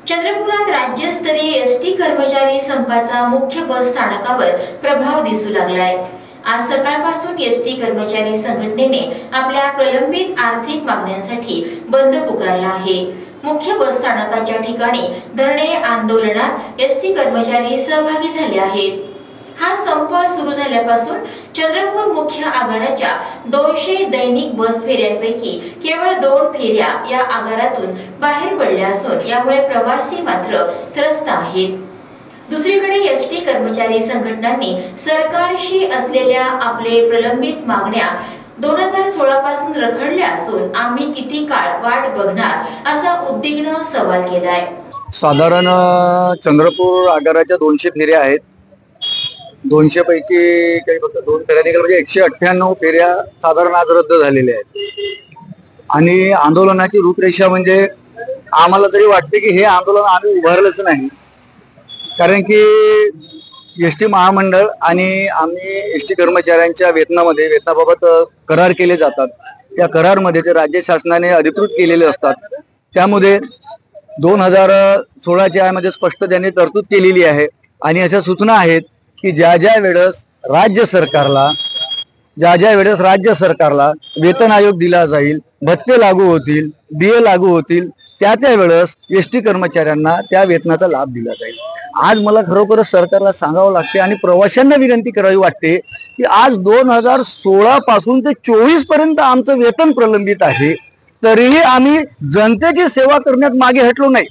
चंद्रपुरात राज्यस्तरीय एसटी कर्मचारी संपाचा मुख्य बस स्थानकावर प्रभाव दिसू लागलाय। आज सकाळपासून एसटी कर्मचारी संघटनेने आपल्या प्रलंबित आर्थिक मागण्यांसाठी बंद पुकारला आहे। मुख्य बस स्थानकाच्या ठिकाणी धरणे आंदोलनात एसटी कर्मचारी सहभागी झाले आहेत। हा संप सुरू झाल्यापासून चंद्रपूर मुख्य आगाराच्या 200 दैनिक बस फेऱ्यांपैकी केवळ 2 फेऱ्या या आगारातून बाहेर पडल्या असून यामुळे प्रवासी मात्र त्रस्त आहेत। दुसरीकडे एसटी कर्मचारी संघटनांनी सरकारशी असलेल्या आपले प्रलंबित मागण्या 2016 पासून रखडल्या असून आम्ही किती काळ वाट बघणार असा उद्विग्न सवाल केलाय। साधारण चंद्रपूर आगाराच्या 200 फेऱ्या आहेत। 200 पैकी काही फक्त 2 फेऱ्या निघाल्या, म्हणजे 198 फेऱ्या साधारण आज रद्द झालेल्या आहेत। आणि आंदोलनाची रूपरेषा म्हणजे आम्हाला तरी वाटते की हे आंदोलन आम्ही उभारलंच नाही, कारण की एसटी महामंडळ आणि आम्ही एसटी कर्मचाऱ्यांच्या वेतनाबाबत करार केले जातात। त्या करारमध्ये ते राज्य शासनाने अधिकृत केलेले असतात। त्यामध्ये 2016च्या मध्ये स्पष्ट त्यांनी तरतूद केलेली आहे आणि अशा सूचना आहेत की ज्या वेळेस राज्य सरकारला वेतन आयोग दिला जाईल, भत्ते लागू होतील, डीए लागू होतील, त्या वेळेस एसटी कर्मचाऱ्यांना त्या वेतनाचा लाभ दिला जाईल। आज मला खरोखरच सरकारला सांगावं लागते आणि प्रवाशांना विनंती करावी वाटते की आज 2016 पासून ते 24 पर्यंत आमचं वेतन प्रलंबित आहे, तरीही आम्ही जनतेची सेवा करण्यात मागे हटलो नाही।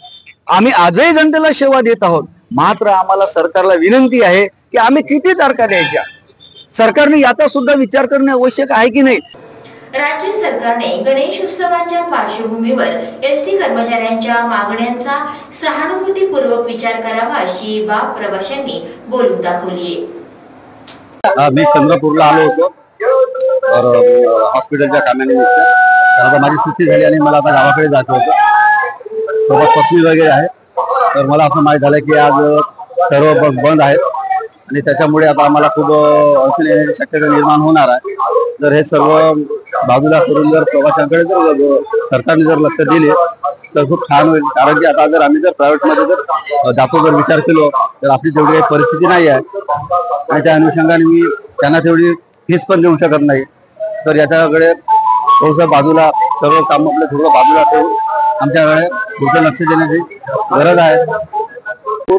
आम्ही आजही जनतेला सेवा देत आहोत। मात्र आम्हाला सरकारला विनंती आहे की आम्ही किती तारखा द्यायच्या, सरकारने याचा सुद्धा विचार करणे आवश्यक आहे की नाही। राज्य सरकारने गणेश उत्सवाच्या पार्श्वभूमीवर एसटी कर्मचाऱ्यांच्या मागण्यांचा सहानुभूतीपूर्वक विचार करावा अशी बाब प्रवाशांनी बोलून दाखवली। मी चंद्रपूरला आलो होतो तर हॉस्पिटलच्या कामानिमित्त, तर आता माझी सुट्टी झाली आणि मला आता गावाकडे जायचं होतं। सोबत पत्नी वगैरे आहे, तर मला असं माहीत झालं की आज सर्व बस बंद आहेत आणि त्याच्यामुळे आता आम्हाला खूप अडचण येण्याची शक्यता निर्माण होणार आहे। जर हे सर्व बाजूला करून जर प्रवाशांकडे जर सरकारने जर लक्ष दिले तर खूप छान होईल, कारण की आता जर आम्ही जर प्रायव्हेटमध्ये जर जातो जर विचार केलो तर आपली तेवढी काही परिस्थिती नाही आहे आणि त्या अनुषंगाने मी त्यांना तेवढी फीस पण देऊ शकत नाही। तर याच्याकडे थोडंसं बाजूला सर्व काम आपलं थोडं बाजूला ठेवून आमच्याकडे थोडं लक्ष देण्याची गरज आहे।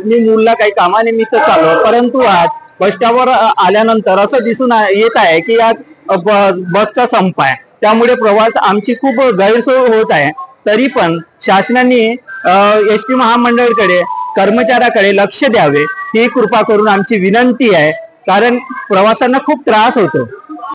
मी मूलला काही कामानिमित्त चाललो, परंतु आज बस स्टॉपवर आल्यानंतर असं दिसून येत आहे की आज बसचा संप आहे, त्यामुळे प्रवास आमची खूप गैरसोय होत आहे। तरी पण शासनाने एसटी महामंडळाकडे कर्मचाऱ्याकडे लक्ष द्यावे ही कृपा करून आमची विनंती आहे, कारण प्रवाशांना खूप त्रास होतो।